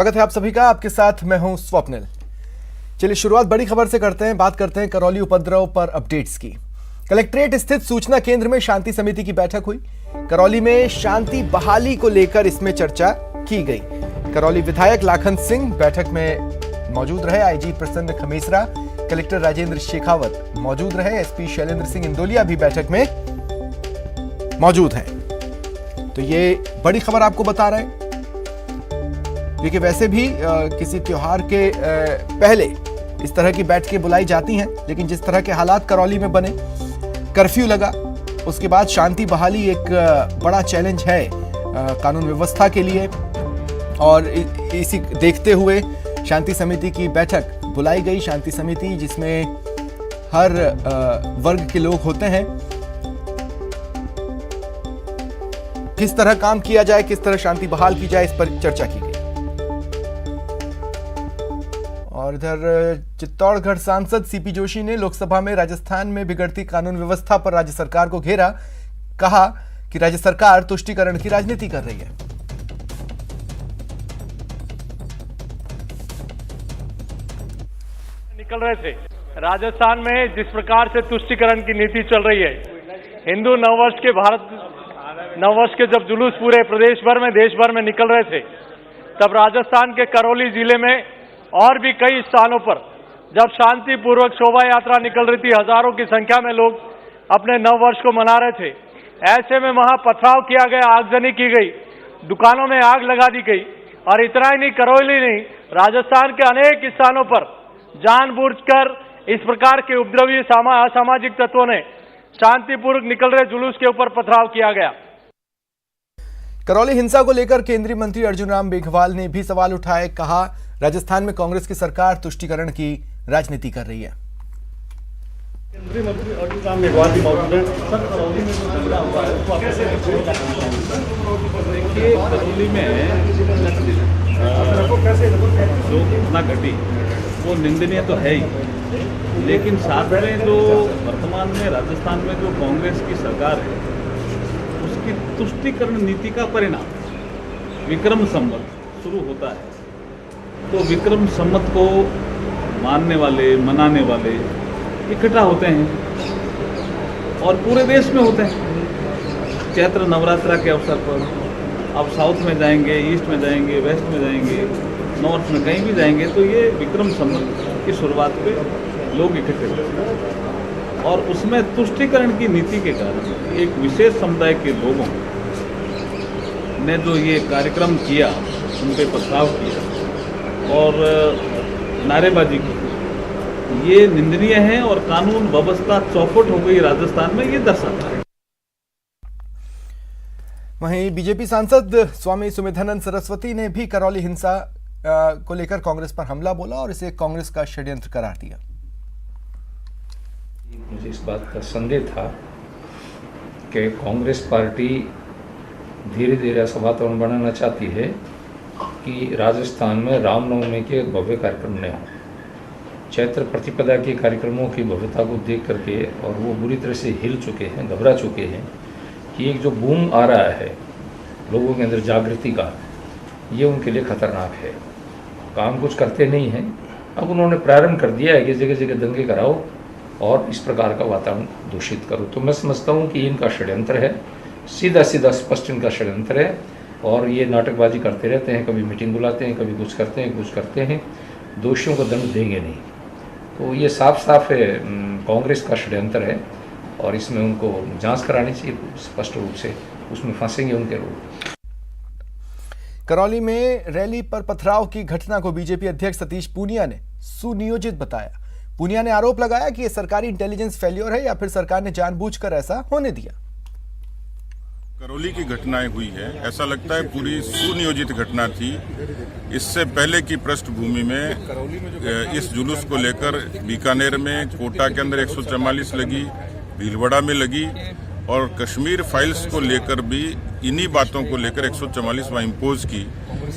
स्वागत है आप सभी का। आपके साथ मैं हूं स्वप्निल। चलिए शुरुआत बड़ी खबर से करते हैं। बात करते हैं करौली उपद्रव पर अपडेट्स की। कलेक्ट्रेट स्थित सूचना केंद्र में शांति समिति की बैठक हुई। करौली में शांति बहाली को लेकर इसमें चर्चा की गई। करौली विधायक लाखन सिंह बैठक में मौजूद रहे। आईजी प्रसन्न खमेसरा, कलेक्टर राजेंद्र शेखावत मौजूद रहे। एसपी शैलेंद्र सिंह इंदोलिया भी बैठक में मौजूद हैं। तो ये बड़ी खबर आपको बता रहे हैं, क्योंकि वैसे भी किसी त्योहार के पहले इस तरह की बैठकें बुलाई जाती हैं, लेकिन जिस तरह के हालात करौली में बने, कर्फ्यू लगा, उसके बाद शांति बहाली एक बड़ा चैलेंज है कानून व्यवस्था के लिए। और इसी देखते हुए शांति समिति की बैठक बुलाई गई। शांति समिति जिसमें हर वर्ग के लोग होते हैं, किस तरह काम किया जाए, किस तरह शांति बहाल की जाए, इस पर चर्चा की गई। और इधर चित्तौड़गढ़ सांसद सीपी जोशी ने लोकसभा में राजस्थान में बिगड़ती कानून व्यवस्था पर राज्य सरकार को घेरा। कहा कि राज्य सरकार तुष्टीकरण की राजनीति कर रही है। निकल रहे थे राजस्थान में जिस प्रकार से तुष्टीकरण की नीति चल रही है, हिंदू नववर्ष के जब जुलूस पूरे प्रदेश भर में, देश भर में निकल रहे थे, तब राजस्थान के करौली जिले में और भी कई स्थानों पर जब शांतिपूर्वक शोभा यात्रा निकल रही थी, हजारों की संख्या में लोग अपने नववर्ष को मना रहे थे। ऐसे में वहां पथराव किया गया, आगजनी की गई, दुकानों में आग लगा दी गई। और इतना ही नहीं, करौली नहीं, राजस्थान के अनेक स्थानों पर जानबूझकर इस प्रकार के उपद्रवी असामाजिक तत्वों ने शांतिपूर्वक निकल रहे जुलूस के ऊपर पथराव किया गया। करौली हिंसा को लेकर केंद्रीय मंत्री अर्जुन राम मेघवाल ने भी सवाल उठाए। कहा राजस्थान में कांग्रेस की सरकार तुष्टीकरण की राजनीति कर रही है। केंद्रीय मंत्री अर्जुन राम मेघवाल भी मौजूद हैं। सर, करौली में जो झगड़ा हुआ है वो कैसे देखिए, करौली में जो घटना घटी वो निंदनीय तो है ही, लेकिन साथ में जो वर्तमान में राजस्थान में जो कांग्रेस की सरकार है उसकी तुष्टीकरण नीति का परिणाम विक्रम संवत शुरू होता है। तो विक्रम संवत को मानने वाले, मनाने वाले इकट्ठा होते हैं और पूरे देश में होते हैं। चैत्र नवरात्रा के अवसर पर अब साउथ में जाएंगे, ईस्ट में जाएंगे, वेस्ट में जाएंगे, नॉर्थ में कहीं भी जाएंगे, तो ये विक्रम संवत की शुरुआत पे लोग इकट्ठे होते हैं। और उसमें तुष्टीकरण की नीति के कारण एक विशेष समुदाय के लोगों ने जो ये कार्यक्रम किया, उन पर पथराव किया और नारेबाजी की, ये निंदनीय है और कानून व्यवस्था चौपट हो गई राजस्थान में, ये दर्शाता है। वहीं बीजेपी सांसद स्वामी सुमेधानंद सरस्वती ने भी करौली हिंसा को लेकर कांग्रेस पर हमला बोला और इसे कांग्रेस का षड्यंत्र करार दिया। मुझे इस बात का संदेह था कि कांग्रेस पार्टी धीरे धीरे ऐसा वातावरण बनाना चाहती है कि राजस्थान में रामनवमी के भव्य कार्यक्रम न हों। चैत्र प्रतिपदा के कार्यक्रमों की भव्यता को देख करके और वो बुरी तरह से हिल चुके हैं, घबरा चुके हैं कि एक जो बूम आ रहा है लोगों के अंदर जागृति का, ये उनके लिए खतरनाक है। काम कुछ करते नहीं हैं। अब उन्होंने प्रारंभ कर दिया है कि जगह जगह दंगे कराओ और इस प्रकार का वातावरण दूषित करो। तो मैं समझता हूँ कि इनका षड्यंत्र है, सीधा सीधा स्पष्ट इनका षड्यंत्र है और ये नाटकबाजी करते रहते हैं। कभी मीटिंग बुलाते हैं, कभी कुछ करते हैं, दोषियों को दंड देंगे नहीं। तो ये साफ साफ है कांग्रेस का षड्यंत्र है और इसमें उनको जांच करानी चाहिए स्पष्ट रूप से, उसमें फंसेंगे उनके लोग। करौली में रैली पर पथराव की घटना को बीजेपी अध्यक्ष सतीश पूनिया ने सुनियोजित बताया। पूनिया ने आरोप लगाया कि यह सरकारी इंटेलिजेंस फेल्योर है या फिर सरकार ने जानबूझकर ऐसा होने दिया। करौली की घटनाएं हुई है, ऐसा लगता है पूरी सुनियोजित घटना थी। इससे पहले की पृष्ठभूमि में इस जुलूस को लेकर बीकानेर में, कोटा के अंदर 144 लगी, भीलवाड़ा में लगी और कश्मीर फाइल्स को लेकर भी इन्हीं बातों को लेकर 144 वहां इम्पोज की।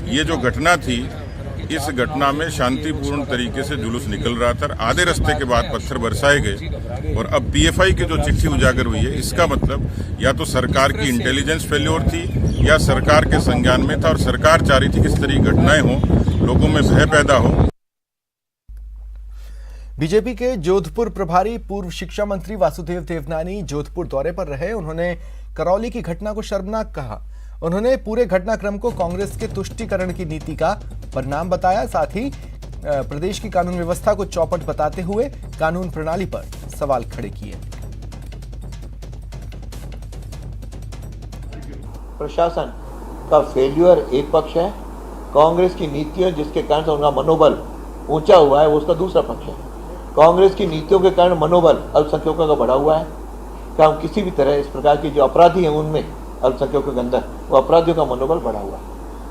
ये जो घटना थी, इस घटना में शांतिपूर्ण तरीके से जुलूस निकल रहा था। आधे रास्ते के बाद पत्थर बरसाए गए और अब पीएफआई की जो चिट्ठी उजागर हुई है, इसका मतलब या तो सरकार की इंटेलिजेंस फेल्योर थी या सरकार के संज्ञान में था और सरकार चाह रही थी कि इस तरह की घटनाएं हों लोगों में भय पैदा हो। बीजेपी के जोधपुर प्रभारी पूर्व शिक्षा मंत्री वासुदेव देवनानी जोधपुर दौरे पर रहे। उन्होंने करौली की घटना को शर्मनाक कहा। उन्होंने पूरे घटनाक्रम को कांग्रेस के तुष्टीकरण की नीति का परिणाम बताया। साथ ही प्रदेश की कानून व्यवस्था को चौपट बताते हुए कानून प्रणाली पर सवाल खड़े किए। प्रशासन का फेल्यूर एक पक्ष है, कांग्रेस की नीतियां जिसके कारण से उनका मनोबल ऊंचा हुआ है वो उसका दूसरा पक्ष है। कांग्रेस की नीतियों के कारण मनोबल अल्पसंख्यकों का बढ़ा हुआ है कि हम किसी भी तरह इस प्रकार के जो अपराधी हैं उनमें अल्पसंख्यकों के अंदर वो अपराधियों का मनोबल बढ़ा हुआ है।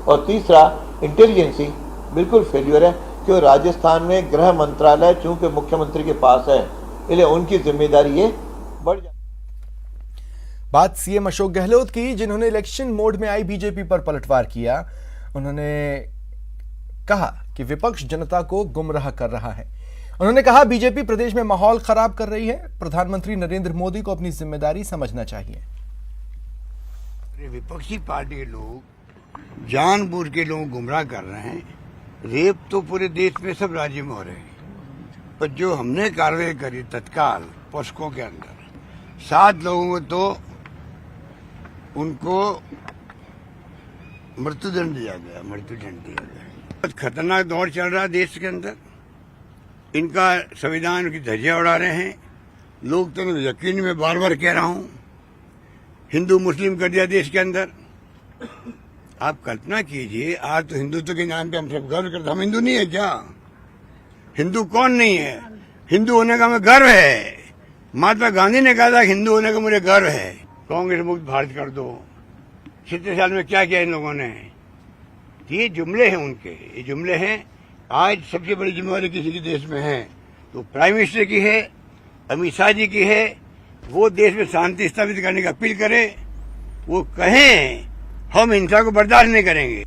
और तीसरा इंटेलिजेंसी बिल्कुल फेल्यूर है क्यों राजस्थान में गृह मंत्रालय चूंकि मुख्यमंत्री के पास है इसलिए उनकी जिम्मेदारी ये बढ़ जाती है। बात सीएम अशोक गहलोत की, जिन्होंने इलेक्शन मोड में आई बीजेपी पर पलटवार किया। उन्होंने कहा कि विपक्ष जनता को गुमराह कर रहा है। उन्होंने कहा बीजेपी प्रदेश में माहौल खराब कर रही है। प्रधानमंत्री नरेंद्र मोदी को अपनी जिम्मेदारी समझना चाहिए। विपक्षी पार्टी के लोग जानबूझ के लोग गुमराह कर रहे हैं। रेप तो पूरे देश में सब राज्यों में हो रहे हैं, पर जो हमने कार्रवाई करी तत्काल पोस्को के अंदर 7 लोगों को तो उनको मृत्युदंड दिया गया। बहुत खतरनाक दौर चल रहा है देश के अंदर। इनका संविधान की धज्जियां उड़ा रहे हैं। लोग तो यकीन में बार बार कह रहा हूं हिंदू मुस्लिम कर दिया देश के अंदर। आप कल्पना कीजिए आज तो हिंदुत्व के नाम पे हम सब गर्व करते। हम हिंदू नहीं है क्या? हिंदू कौन नहीं है? हिंदू होने का हमें गर्व है। महात्मा गांधी ने कहा था हिंदू होने का मुझे गर्व है। कांग्रेस मुक्त भारत कर दो। 70 साल में क्या किया इन लोगों ने? ये जुमले हैं उनके, ये जुमले हैं। आज सबसे बड़ी जिम्मेवारी किसी के देश में है तो प्राइम मिनिस्टर की है, अमित शाह जी की है। वो देश में शांति स्थापित करने की अपील करे, वो कहें हम हिंसा को बर्दाश्त नहीं करेंगे।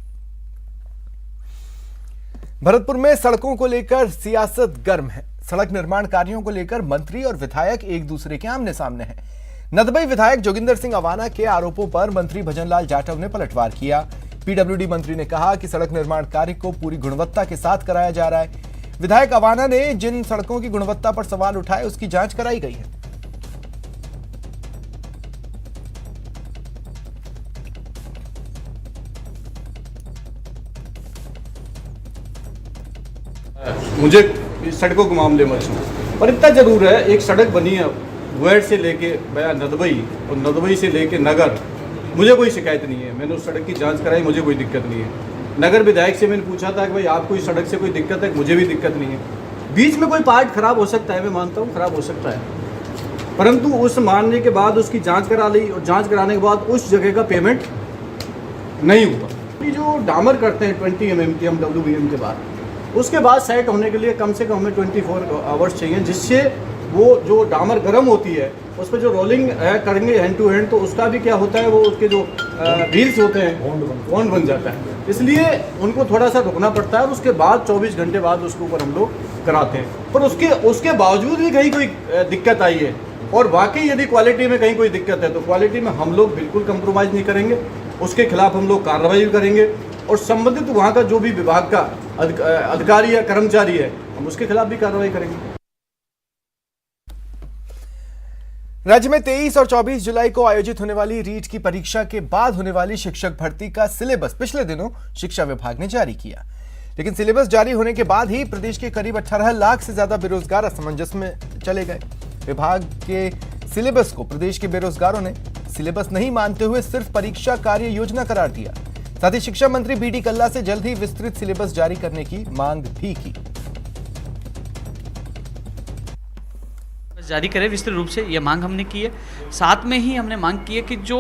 भरतपुर में सड़कों को लेकर सियासत गर्म है। सड़क निर्माण कार्यों को लेकर मंत्री और विधायक एक दूसरे के आमने सामने हैं। नदबई विधायक जोगिंदर सिंह अवाना के आरोपों पर मंत्री भजनलाल जाटव ने पलटवार किया। पीडब्ल्यूडी मंत्री ने कहा कि सड़क निर्माण कार्य को पूरी गुणवत्ता के साथ कराया जा रहा है। विधायक अवाना ने जिन सड़कों की गुणवत्ता पर सवाल उठाए उसकी जांच कराई गई है। मुझे इस सड़कों के मामले में अच्छा पर इतना जरूर है, एक सड़क बनी है वेड से लेके बया नदबई और नदबई से लेके नगर, मुझे कोई शिकायत नहीं है। मैंने उस सड़क की जांच कराई, मुझे कोई दिक्कत नहीं है। नगर विधायक से मैंने पूछा था कि भाई आपको इस सड़क से कोई दिक्कत है? मुझे भी दिक्कत नहीं है। बीच में कोई पार्ट खराब हो सकता है, मैं मानता हूँ खराब हो सकता है, परंतु उस मानने के बाद उसकी जाँच करा ली और जाँच कराने के बाद उस जगह का पेमेंट नहीं हुआ। ये जो डामर करते हैं 20 mm की हम WBM के बाद, उसके बाद सेट होने के लिए कम से कम हमें 24 आवर्स चाहिए, जिससे वो जो डामर गर्म होती है उस पर जो रोलिंग करेंगे हैंड टू हैंड तो उसका भी क्या होता है वो उसके जो व्हील्स होते हैं बॉन्ड बन जाता है। इसलिए उनको थोड़ा सा रुकना पड़ता है और उसके बाद 24 घंटे बाद उसके ऊपर हम लोग कराते हैं। पर उसके बावजूद भी कहीं कोई दिक्कत आई है और वाकई यदि क्वालिटी में कहीं कोई दिक्कत है तो क्वालिटी में हम लोग बिल्कुल कंप्रोमाइज़ नहीं करेंगे, उसके खिलाफ हम लोग कार्रवाई भी करेंगे और संबंधित वहाँ का जो भी विभाग का अधिकारी या कर्मचारी है हम उसके खिलाफ भी कार्रवाई करेंगे। राज्य में 23 और 24 जुलाई को आयोजित होने वाली रीट की परीक्षा के बाद होने वाली शिक्षक भर्ती का सिलेबस पिछले दिनों शिक्षा विभाग ने जारी किया, लेकिन सिलेबस जारी होने के बाद ही प्रदेश के करीब 18 लाख से ज्यादा बेरोजगार असमंजस में चले गए। विभाग के सिलेबस को प्रदेश के बेरोजगारों ने सिलेबस नहीं मानते हुए सिर्फ परीक्षा कार्य योजना करार दिया। साथ ही शिक्षा मंत्री बीडी कल्ला से जल्द ही विस्तृत सिलेबस जारी करने की मांग भी की। जारी करें विस्तृत रूप से, ये मांग हमने की है। साथ में ही हमने मांग की है कि जो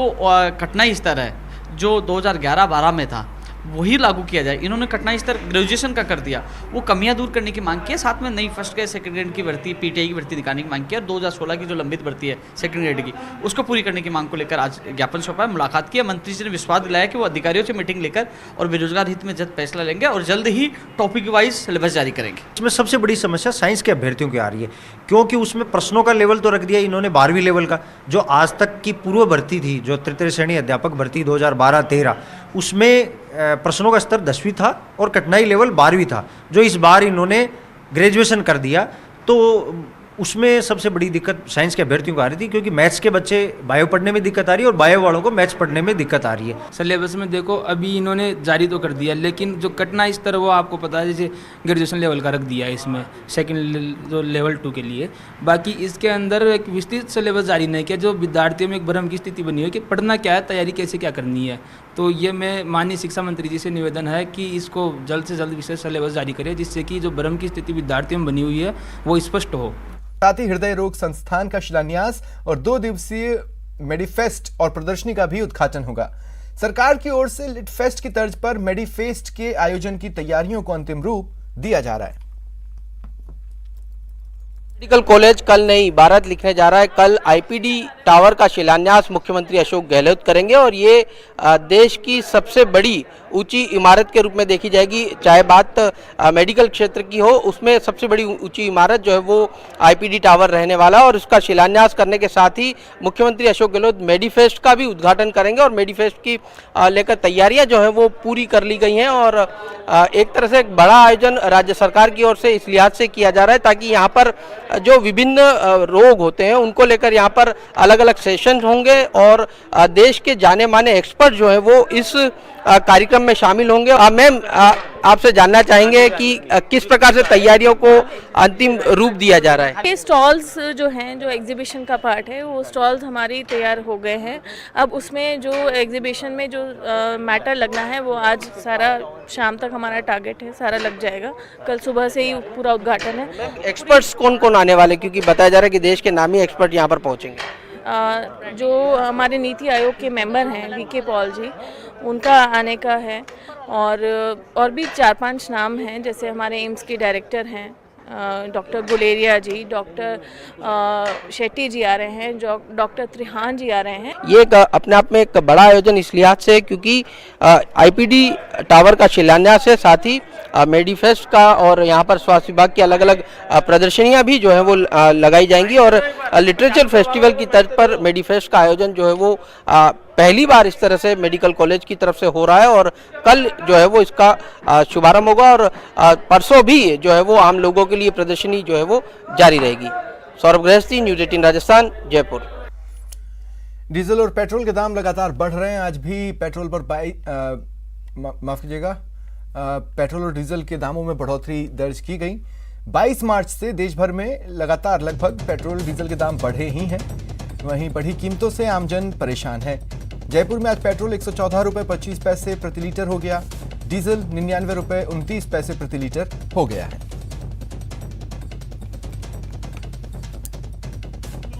कठिनाई स्तर है जो 2011-12 में था वही लागू किया जाए। इन्होंने कठिनाई स्तर ग्रेजुएशन का कर दिया, वो कमियां दूर करने की मांग की है। साथ में नई फर्स्ट ग्रेड सेकंड ग्रेड की भर्ती पीटीआई की भर्ती निकालने की मांग की है और 2016 की जो लंबित भर्ती है सेकंड ग्रेड की उसको पूरी करने की मांग को लेकर आज ज्ञापन सौंपा है, मुलाकात की है। मंत्री जी ने विश्वास दिलाया कि वो अधिकारियों से मीटिंग लेकर और बेरोजगार हित में जल्द फैसला लेंगे और जल्द ही टॉपिक वाइज सिलेबस जारी करेंगे। इसमें सबसे बड़ी समस्या साइंस के अभ्यर्थियों की आ रही है, क्योंकि उसमें प्रश्नों का लेवल तो रख दिया इन्होंने 12वीं लेवल का, जो आज तक की पूर्व भर्ती थी जो तृतीय श्रेणी अध्यापक भर्ती 2012-13 उसमें प्रश्नों का स्तर 10वीं था और कठिनाई लेवल 12वीं था, जो इस बार इन्होंने ग्रेजुएशन कर दिया। तो उसमें सबसे बड़ी दिक्कत साइंस के अभ्यर्थियों को आ रही थी, क्योंकि मैथ्स के बच्चे बायो पढ़ने में दिक्कत आ रही है और बायो वालों को मैथ्स पढ़ने में दिक्कत आ रही है। सिलेबस में देखो अभी इन्होंने जारी तो कर दिया, लेकिन जो कठिनाई स्तर वो आपको पता है, जैसे ग्रेजुएशन लेवल का रख दिया है इसमें सेकंड जो लेवल 2 के लिए। बाकी इसके अंदर एक विस्तृत सिलेबस जारी नहीं किया, जो विद्यार्थियों में एक भ्रम की स्थिति बनी है कि पढ़ना क्या है, तैयारी कैसे क्या करनी है। तो ये मैं माननीय शिक्षा मंत्री जी से निवेदन है कि इसको जल्द से जल्द विशेष सिलेबस जारी करें, जिससे कि जो भ्रम की स्थिति विद्यार्थियों में बनी हुई है वो स्पष्ट हो। साथ ही हृदय रोग संस्थान का शिलान्यास और 2 दिवसीय मेडिफेस्ट और प्रदर्शनी का भी उद्घाटन होगा। सरकार की ओर से लिटफेस्ट की तर्ज पर मेडिफेस्ट के आयोजन की तैयारियों को अंतिम रूप दिया जा रहा है। मेडिकल कॉलेज कल नई इबारत लिखने जा रहा है। कल आईपीडी टावर का शिलान्यास मुख्यमंत्री अशोक गहलोत करेंगे और ये देश की सबसे बड़ी ऊंची इमारत के रूप में देखी जाएगी। चाहे बात मेडिकल क्षेत्र की हो, उसमें सबसे बड़ी ऊंची इमारत जो है वो आईपीडी टावर रहने वाला, और उसका शिलान्यास करने के साथ ही मुख्यमंत्री अशोक गहलोत मेडिफेस्ट का भी उद्घाटन करेंगे। और मेडिफेस्ट की लेकर तैयारियां जो है वो पूरी कर ली गई हैं और एक तरह से एक बड़ा आयोजन राज्य सरकार की ओर से इस लिहाज से किया जा रहा है ताकि यहाँ पर जो विभिन्न रोग होते हैं उनको लेकर यहाँ पर अलग अलग सेशन होंगे और देश के जाने माने एक्सपर्ट जो है वो इस कार्यक्रम में शामिल होंगे। मैम, आपसे जानना चाहेंगे कि किस प्रकार से तैयारियों को अंतिम रूप दिया जा रहा है। ये स्टॉल्स जो हैं, जो एग्जीबिशन का पार्ट है, वो स्टॉल्स हमारी तैयार हो गए हैं। अब उसमें जो एग्जीबिशन में जो मैटर लगना है वो आज सारा शाम तक हमारा टारगेट है, सारा लग जाएगा। कल सुबह से ही पूरा उद्घाटन है। एक्सपर्ट्स कौन कौन आने वाले, क्योंकि बताया जा रहा है कि देश के नामी एक्सपर्ट यहाँ पर पहुँचेंगे? जो हमारे नीति आयोग के मेंबर हैं वीके पॉल जी, उनका आने का है और भी 4-5 नाम हैं, जैसे हमारे एम्स के डायरेक्टर हैं डॉक्टर गुलेरिया जी, डॉक्टर शेट्टी जी आ रहे हैं, डॉक्टर त्रिहान जी आ रहे हैं। ये अपने आप में एक बड़ा आयोजन इस लिहाज से क्योंकि आईपीडी टावर का शिलान्यास है, साथ ही मेडिफेस्ट का और यहाँ पर स्वास्थ्य विभाग की अलग अलग प्रदर्शनियाँ भी जो है वो लगाई जाएंगी और लिटरेचर फेस्टिवल की तर्ज पर मेडिफेस्ट का आयोजन जो है वो पहली बार इस तरह से मेडिकल कॉलेज की तरफ से हो रहा है और कल जो है वो इसका शुभारंभ होगा और परसों भी जो है वो आम लोगों के लिए प्रदर्शनी जो है वो जारी रहेगी। सौरभ गृहस्थी, न्यूज़ 18 राजस्थान, जयपुर। डीजल और पेट्रोल के दाम लगातार बढ़ रहे हैं। आज भी पेट्रोल पर माफ कीजिएगा, पेट्रोल और डीजल के दामों में बढ़ोतरी दर्ज की गई। 22 मार्च से देश भर में लगातार लगभग पेट्रोल डीजल के दाम बढ़े ही हैं। वहीं बढ़ी कीमतों से आमजन परेशान है। जयपुर में आज पेट्रोल 114 रुपए 25 पैसे प्रति लीटर हो गया। डीजल 99 रुपए 29 पैसे प्रति लीटर हो गया है।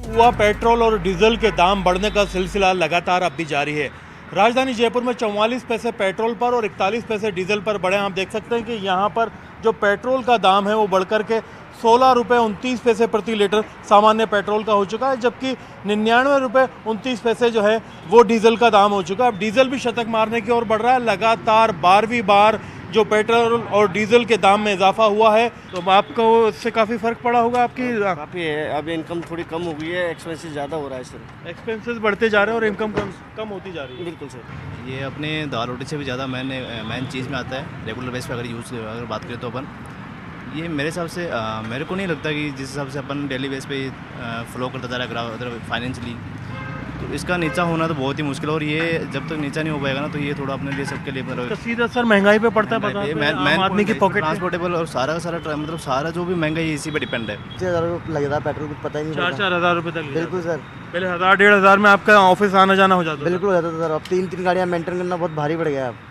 हुआ पेट्रोल और डीजल के दाम बढ़ने का सिलसिला लगातार अब भी जारी है। राजधानी जयपुर में 44 पैसे पेट्रोल पर और 41 पैसे डीजल पर बढ़े। आप देख सकते हैं कि यहाँ पर जो पेट्रोल का दाम है वो बढ़कर के 16 रुपये 29 पैसे प्रति लीटर सामान्य पेट्रोल का हो चुका है, जबकि 99 रुपये 29 पैसे जो है वो डीजल का दाम हो चुका है। अब डीजल भी शतक मारने की ओर बढ़ रहा है। लगातार 12वीं बार जो पेट्रोल और डीजल के दाम में इजाफा हुआ है, तो आपको इससे काफ़ी फ़र्क पड़ा होगा आपकी? काफ़ी है। अब इनकम थोड़ी कम हो गई है, एक्सपेंसेस ज़्यादा हो रहा है सर। एक्सपेंसेस बढ़ते जा रहे हैं और इनकम कम होती जा रही है। बिल्कुल सर। ये अपने दाल रोटी से भी ज़्यादा मेन चीज़ में आता है। रेगुलर बेस पर अगर बात करें तो अपन ये मेरे हिसाब से मेरे को नहीं लगता कि जिस हिसाब से अपन डेली बेस पे फ्लो करता जा रहा है फाइनेंशियली, तो इसका नीचा होना तो बहुत ही मुश्किल है। और ये जब तक नीचा नहीं हो पाएगा ना तो ये थोड़ा अपने लिए सबके लिए सीधा असर महंगाई पे पड़ता है। मैन आदमी की पॉकेट ट्रांसपोर्टेबल और सारा मतलब सारा जो भी महंगाई इसी पे डिपेंड है। 6,000 रुपये लग जाता है पेट्रोल, कुछ पता ही नहीं। 4-4 हज़ार रुपये तक। बिल्कुल सर। पहले 1,000-1,500 में आपका ऑफिस आना जाना हो जाता? बिल्कुल हो जाता था सर। अब 3 गाड़ियाँ मेंटेन करना बहुत भारी पड़ गया। अब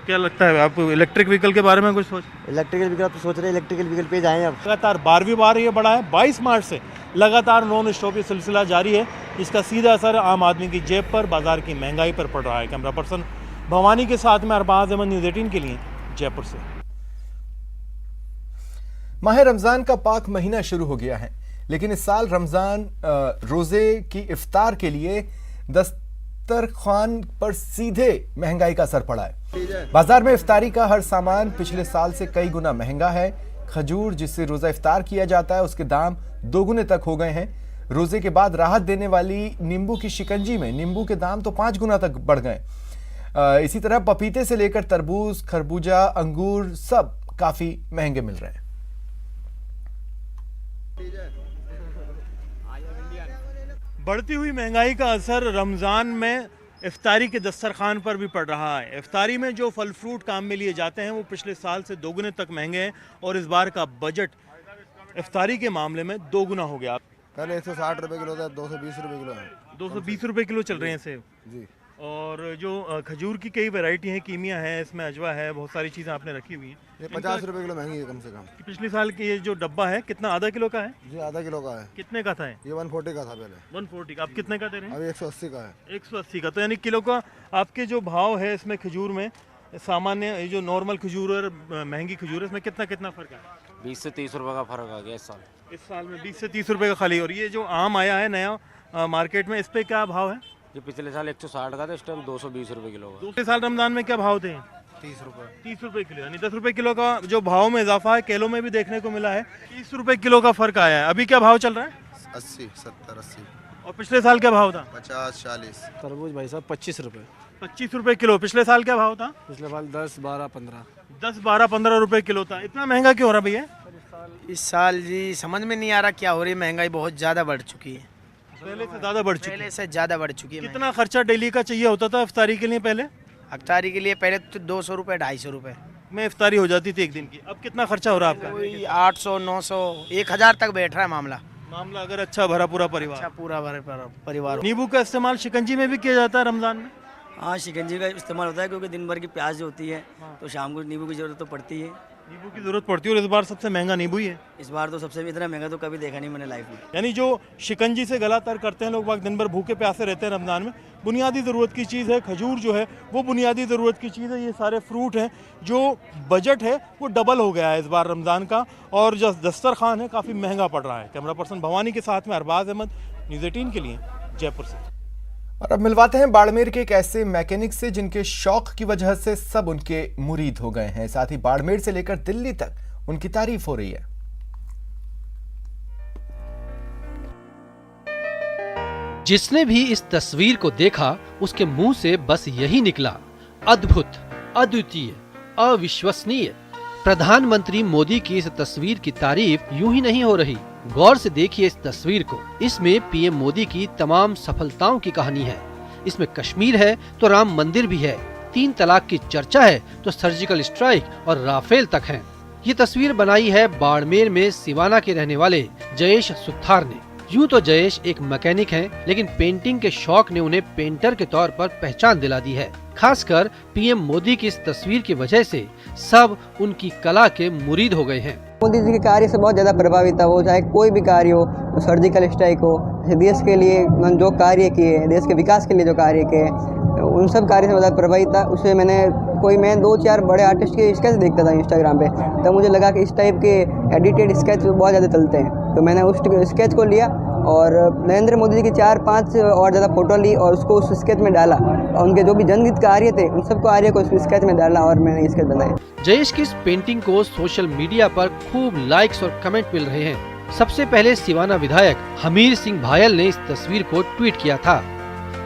क्या लगता है आप इलेक्ट्रिक व्हीकल के बारे में कुछ इलेक्ट्रिकल व्हीकल तो सोच रहे हैं इलेक्ट्रिकल व्हीकल पे जाएं। अब लगातार 12वीं बार ये बढ़ा है। 22 मार्च से लगातार नॉन स्टॉप ये सिलसिला जारी है। इसका सीधा असर आम आदमी की जेब पर, बाजार की महंगाई पर पड़ रहा है। कैमरा पर्सन भवानी के साथ में अरबाज अहमद, न्यूज़ 18 के लिए जयपुर से। माह रमजान का पाक महीना शुरू हो गया है, लेकिन इस साल रमजान रोजे की इफ्तार के लिए दस्तरखान पर सीधे महंगाई का असर पड़ा है। बाजार में इफ्तारी का हर सामान पिछले साल से कई गुना महंगा है। खजूर जिससे रोजा इफ्तार किया जाता है उसके दाम 2 गुने तक हो गए हैं। रोजे के बाद राहत देने वाली नींबू की शिकंजी में नींबू के दाम तो 5 गुना तक बढ़ गए। इसी तरह पपीते से लेकर तरबूज, खरबूजा, अंगूर सब काफी महंगे मिल रहे हैं। बढ़ती हुई महंगाई का असर रमज़ान में इफ्तारी के दस्तरखान पर भी पड़ रहा है। इफ्तारी में जो फल फ्रूट काम में लिए जाते हैं वो पिछले साल से दोगुने तक महंगे हैं और इस बार का बजट इफ्तारी के मामले में दोगुना हो गया। पहले 160 रुपये किलो था, 220 रुपये किलो है। 220 रुपये किलो चल रहे हैं सेब जी। और जो खजूर की कई वैरायटी हैं, कीमिया है, इसमें अजवा है, बहुत सारी चीज़ें आपने रखी हुई हैं। ये 50 रुपये किलो महंगी है कम से कम। पिछले साल की ये जो डब्बा है कितना, आधा किलो का है? जी आधा किलो का है। कितने का था ये 140 का था पहले। 140 का, आप कितने का दे रहे हैं? अभी 180 का है। 180 का, तो यानी किलो का आपके जो भाव है इसमें खजूर में, सामान्य ये जो नॉर्मल खजूर और महंगी खजूर है, इसमें कितना कितना फर्क है? 20 से 30 रुपये का फर्क आ गया इस साल। इस साल में 20 से 30 रुपये का खाली। और ये जो आम आया है नया मार्केट में, इस पे क्या भाव है? ये पिछले साल 160 का था, इस टाइम 220 रुपये किलो का। दूसरे साल रमजान में क्या भाव थे? 30 रुपये। 30 रुपये किलो, यानी 10 रुपये किलो का जो भाव में इजाफा है, केलों में भी देखने को मिला है। 30 रुपये किलो का फर्क आया है। अभी क्या भाव चल रहा है? 80, 70, 80। और पिछले साल क्या भाव था? 50, 40। तरबूज भाई साहब 25 रुपये। 25 रुपये किलो। पिछले साल क्या भाव था? पिछले साल 10, 12, 15। 10, 12, 15 रुपये किलो था। इतना महंगा क्यों हो रहा भैया? इस साल जी समझ में नहीं आ रहा क्या हो रही है, महंगाई बहुत ज़्यादा बढ़ चुकी है। पहले से ज़्यादा बढ़ चुकी है। पहले से ज़्यादा बढ़ चुकी है। कितना खर्चा डेली का चाहिए होता था इफ्तारी के लिए पहले? इफ्तारी के लिए पहले तो 200 रुपये, 250 रुपये में इफ्तारी हो जाती थी एक दिन की। अब कितना खर्चा हो रहा है आपका? कोई 800, 900, 1000 तक बैठ रहा है मामला। अगर अच्छा भरा पूरा परिवार। अच्छा पूरा भरा परिवार। नींबू का इस्तेमाल शिकंजी में भी किया जाता है रमजान में? हाँ, शिकंजी का इस्तेमाल होता है क्योंकि दिन भर की प्यास जो होती है तो शाम को नींबू की जरूरत तो पड़ती है। नींबू की जरूरत पड़ती है और इस बार सबसे महंगा नींबू ही है। इस बार तो सबसे इतना महंगा तो कभी देखा नहीं मैंने लाइफ में। यानी जो शिकंजी से गला तर करते हैं लोग, वक्त दिन भर भूखे प्यासे रहते हैं रमजान में। बुनियादी ज़रूरत की चीज़ है खजूर, जो है वो बुनियादी ज़रूरत की चीज़ है। ये सारे फ्रूट हैं, जो बजट है वो डबल हो गया है इस बार रमज़ान का, और जो दस्तरखान है काफ़ी महंगा पड़ रहा है। कैमरा पर्सन भवानी के साथ में अरबाज अहमद, न्यूज़ 18 के लिए जयपुर से। और अब मिलवाते हैं बाड़मेर के एक ऐसे मैकेनिक से जिनके शौक की वजह से सब उनके मुरीद हो गए हैं। साथ ही बाड़मेर से लेकर दिल्ली तक उनकी तारीफ हो रही है। जिसने भी इस तस्वीर को देखा उसके मुंह से बस यही निकला, अद्भुत, अद्वितीय, अविश्वसनीय। प्रधानमंत्री मोदी की इस तस्वीर की तारीफ यूं ही नहीं हो रही। गौर से देखिए इस तस्वीर को। इसमें पीएम मोदी की तमाम सफलताओं की कहानी है। इसमें कश्मीर है तो राम मंदिर भी है, 3 तलाक की चर्चा है तो सर्जिकल स्ट्राइक और राफेल तक है। ये तस्वीर बनाई है बाड़मेर में सिवाना के रहने वाले जयेश सुथार ने। यूं तो जयेश एक मैकेनिक हैं, लेकिन पेंटिंग के शौक ने उन्हें पेंटर के तौर पर पहचान दिला दी है। खासकर पीएम मोदी की इस तस्वीर की वजह से सब उनकी कला के मुरीद हो गए हैं। मोदी जी के कार्य से बहुत ज़्यादा प्रभावित था। वो चाहे कोई भी कार्य हो, सर्जिकल स्ट्राइक हो, देश के लिए जो कार्य किए, देश के विकास के लिए जो कार्य किए, उन सब कार्य से बहुत प्रभावित था। उससे मैं 2-4 बड़े आर्टिस्ट के स्केच देखता था इंस्टाग्राम पे, तब मुझे लगा कि इस टाइप के एडिटेड स्केच बहुत ज़्यादा चलते हैं। तो मैंने उस स्केच को लिया और नरेंद्र मोदी जी की 4-5 और ज़्यादा फोटो ली और उसको उस स्केच में डाला। और उनके जो भी जनहित कार्य थे उन सब कार्य को उस स्केच में डाला और मैंने स्केच बनाया। जयेश की इस पेंटिंग को सोशल मीडिया पर खूब लाइक्स और कमेंट मिल रहे हैं। सबसे पहले सिवाना विधायक हमीर सिंह भायल ने इस तस्वीर को ट्वीट किया था।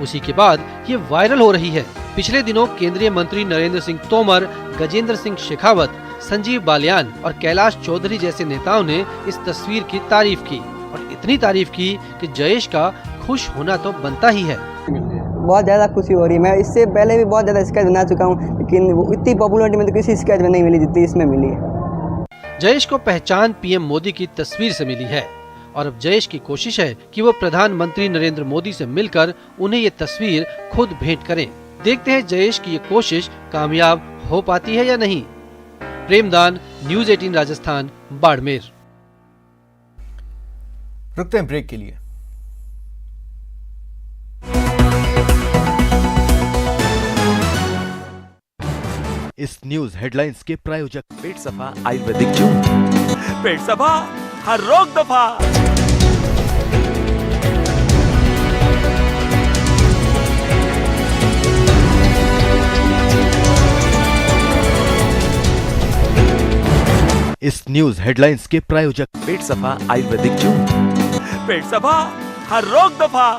उसी के बाद ये वायरल हो रही है। पिछले दिनों केंद्रीय मंत्री नरेंद्र सिंह तोमर, गजेंद्र सिंह शेखावत, संजीव बालियान और कैलाश चौधरी जैसे नेताओं ने इस तस्वीर की तारीफ की, और इतनी तारीफ की कि जयेश का खुश होना तो बनता ही है। बहुत ज़्यादा खुशी हो रही है। मैं इससे पहले भी बहुत ज़्यादा स्केच बना चुका हूँ, लेकिन इतनी पॉपुलरिटी में तो किसी स्केच में नहीं मिली जितनी इसमें मिली है। जयेश को पहचान पीएम मोदी की तस्वीर से मिली है, और अब जयेश की कोशिश है कि वो प्रधानमंत्री नरेंद्र मोदी से मिलकर उन्हें ये तस्वीर खुद भेंट करें। देखते हैं जयेश की ये कोशिश कामयाब हो पाती है या नहीं। प्रेमदान, न्यूज़ 18 राजस्थान, बाड़मेर। रुकते हैं ब्रेक के लिए। इस न्यूज हेडलाइंस के प्रायोजक पेट सफा आयुर्वेदिक जून, पेट सफा हर रोग दफा। इस न्यूज हेडलाइंस के प्रायोजक पेट सफा आयुर्वेदिक जून, पेट सफा हर रोग दफा।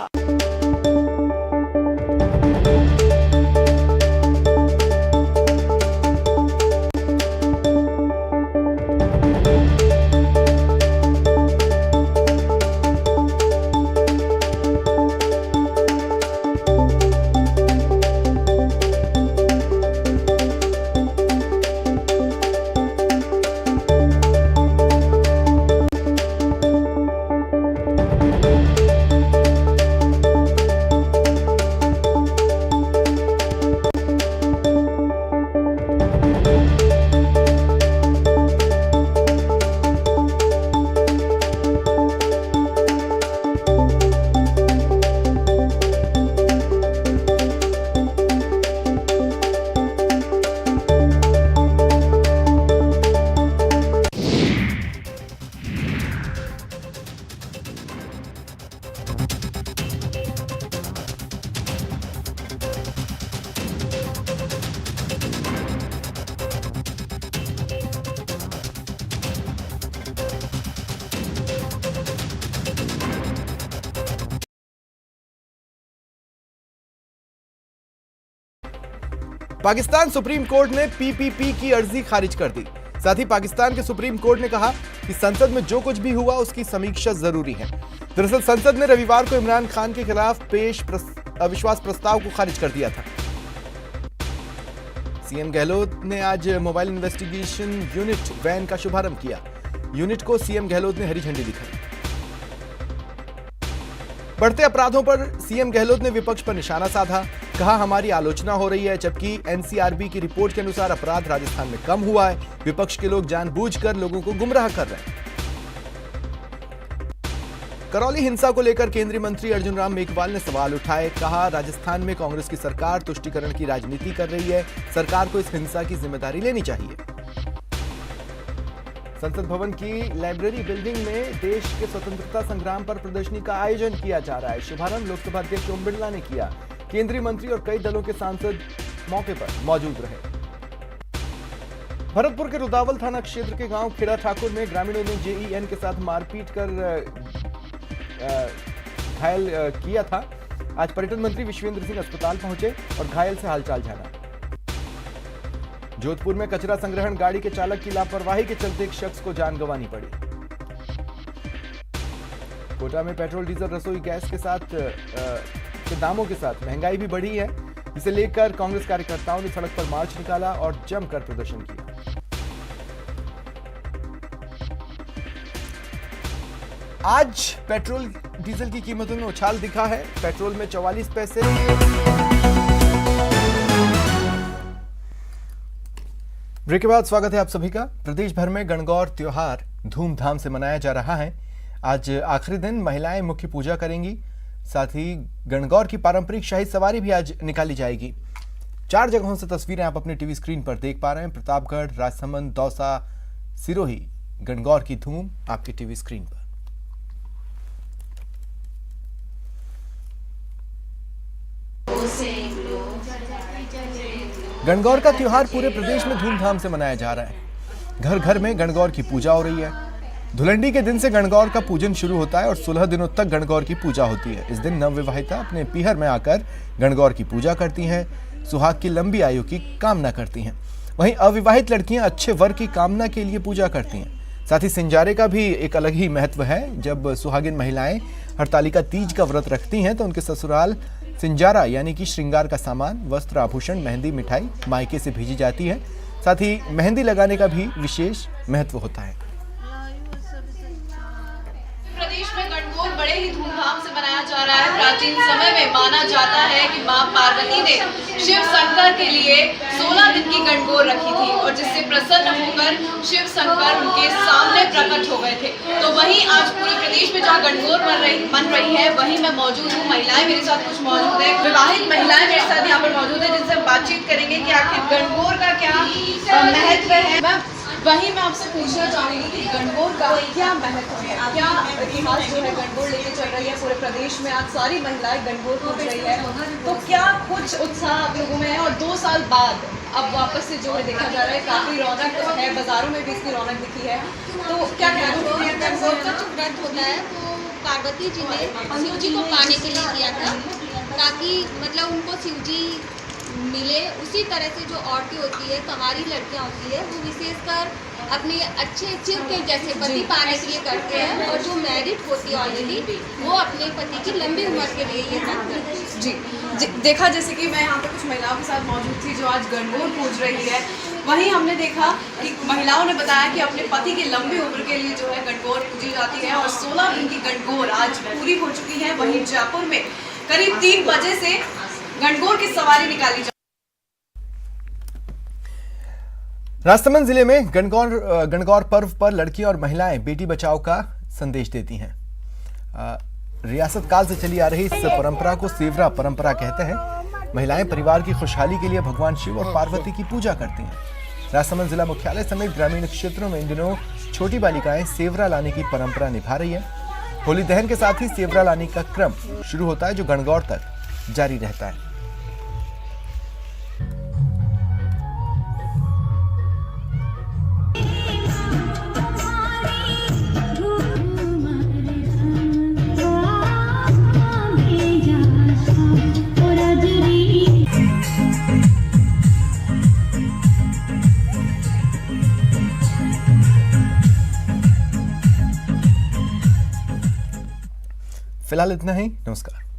पाकिस्तान सुप्रीम कोर्ट ने पीपीपी की अर्जी खारिज कर दी। साथ ही पाकिस्तान के सुप्रीम कोर्ट ने कहा कि संसद में जो कुछ भी हुआ उसकी समीक्षा जरूरी है। दरअसल संसद ने रविवार को इमरान खान के खिलाफ पेश अविश्वास प्रस्ताव को खारिज कर दिया था। सीएम गहलोत ने आज मोबाइल इन्वेस्टिगेशन यूनिट वैन का शुभारंभ किया। यूनिट को सीएम गहलोत ने हरी झंडी दिखाई। बढ़ते अपराधों पर सीएम गहलोत ने विपक्ष पर निशाना साधा। कहा हमारी आलोचना हो रही है, जबकि एनसीआरबी की रिपोर्ट के अनुसार अपराध राजस्थान में कम हुआ है। विपक्ष के लोग जानबूझकर लोगों को गुमराह कर रहे हैं। करौली हिंसा को लेकर केंद्रीय मंत्री अर्जुन राम मेघवाल ने सवाल उठाए। कहा राजस्थान में कांग्रेस की सरकार तुष्टीकरण की राजनीति कर रही है। सरकार को इस हिंसा की जिम्मेदारी लेनी चाहिए। संसद भवन की लाइब्रेरी बिल्डिंग में देश के स्वतंत्रता संग्राम पर प्रदर्शनी का आयोजन किया जा रहा है। शुभारंभ लोकसभा अध्यक्ष ओम बिरला ने किया। केंद्रीय मंत्री और कई दलों के सांसद मौके पर मौजूद रहे। भरतपुर के रुदावल थाना क्षेत्र के गांव खेड़ा ठाकुर में ग्रामीणों ने जेईएन के साथ मारपीट कर घायल किया था। आज पर्यटन मंत्री विश्वेंद्र सिंह अस्पताल पहुंचे और घायल से हालचाल जाना। जोधपुर में कचरा संग्रहण गाड़ी के चालक की लापरवाही के चलते एक शख्स को जान गंवानी पड़ी। कोटा में पेट्रोल डीजल रसोई गैस के साथ के दामों के साथ महंगाई भी बढ़ी है, जिसे लेकर कांग्रेस कार्यकर्ताओं ने सड़क पर मार्च निकाला और जमकर प्रदर्शन किया। आज पेट्रोल डीजल की कीमतों में उछाल दिखा है। पेट्रोल में 44 पैसे, ब्रेक के बाद स्वागत है आप सभी का। प्रदेश भर में गणगौर त्योहार धूमधाम से मनाया जा रहा है। आज आखिरी दिन महिलाएं मुख्य पूजा करेंगी। साथ ही गणगौर की पारंपरिक शाही सवारी भी आज निकाली जाएगी। 4 जगहों से तस्वीरें आप अपने टीवी स्क्रीन पर देख पा रहे हैं। प्रतापगढ़, राजसमंद, दौसा, सिरोही, गणगौर की धूम आपकी टीवी स्क्रीन पर। गणगौर का त्योहार पूरे प्रदेश में धूमधाम से मनाया जा रहा है। घर घर में गणगौर की पूजा हो रही है। धुलंडी के दिन से गणगौर का पूजन शुरू होता है और 16 दिनों तक गणगौर की पूजा होती है। इस दिन नवविवाहिता अपने पीहर में आकर गणगौर की पूजा करती हैं, सुहाग की लंबी आयु की कामना करती हैं। वहीं अविवाहित लड़कियां अच्छे वर की कामना के लिए पूजा करती हैं। साथ ही सिंजारे का भी एक अलग ही महत्व है। जब सुहागिन महिलाएं हरतालिका तीज का व्रत रखती हैं तो उनके ससुराल सिंजारा यानी कि श्रृंगार का सामान, वस्त्र, आभूषण, मेहंदी, मिठाई मायके से भेजी जाती है। साथ ही मेहंदी लगाने का भी विशेष महत्व होता है। प्रदेश में गणगौर बड़े ही धूमधाम से मनाया जा रहा है। प्राचीन समय में माना जाता है कि मां पार्वती ने शिव शंकर के लिए 16 दिन की गणगौर रखी थी और जिससे प्रसन्न होकर शिव शंकर उनके सामने प्रकट हो गए थे। तो वहीं आज पूरे प्रदेश में जहां गणगौर मन रही है वहीं मैं मौजूद हूँ। महिलाएं मेरे साथ कुछ मौजूद है, विवाहित महिलाएं मेरे साथ यहाँ पर मौजूद है, जिनसे हम बातचीत करेंगे कि आखिर गणगौर का क्या महत्व है। वहीं मैं आपसे पूछना चाहूंगी कि गणगौर का क्या महत्व है, क्या इतिहास जो है गणगौर लेके चल रही है पूरे प्रदेश में। आज सारी महिलाएं गणगौर पूज रही है, तो क्या कुछ उत्साह आप लोगों में है? और 2 साल बाद अब वापस से जो है देखा जा रहा है काफी रौनक है, बाजारों में भी इसकी रौनक दिखी है, तो क्या कहना है? गणगौर का जो व्रत होता है वो पार्वती जी ने शिव जी को पाने के लिए किया था, ताकि मतलब उनको शिव जी मिले। उसी तरह से जो औरतें होती है, कंवारी लड़कियां होती है, वो विशेषकर अपने अच्छे चिर के जैसे पति पाने के लिए करते हैं, और जो मैरिड होती है ऑलरेडी वो अपने पति की लंबी उम्र के लिए ये काम करती है। जी देखा, जैसे कि मैं यहाँ पे कुछ महिलाओं के साथ मौजूद थी जो आज गणगौर पूज रही है। वहीं हमने देखा कि महिलाओं ने बताया कि अपने पति की लंबी उम्र के लिए जो है गणगौर पूजी जाती है और 16 दिन की गणगौर आज पूरी हो चुकी है। वहीं जयपुर में करीब 3 बजे से गणगौर की सवारी निकाली। राजसमंद जिले में गणगौर पर्व पर लड़कियां और महिलाएं बेटी बचाओ का संदेश देती हैं। रियासत काल से चली आ रही इस परंपरा को सेवरा परंपरा कहते हैं। महिलाएं परिवार की खुशहाली के लिए भगवान शिव और पार्वती की पूजा करती हैं। राजसमंद जिला मुख्यालय समेत ग्रामीण क्षेत्रों में इन दिनों छोटी बालिकाएं सेवरा लाने की परंपरा निभा रही है। होली दहन के साथ ही सेवरा लाने का क्रम शुरू होता है, जो गणगौर तक जारी रहता है। फिलहाल इतना ही, नमस्कार।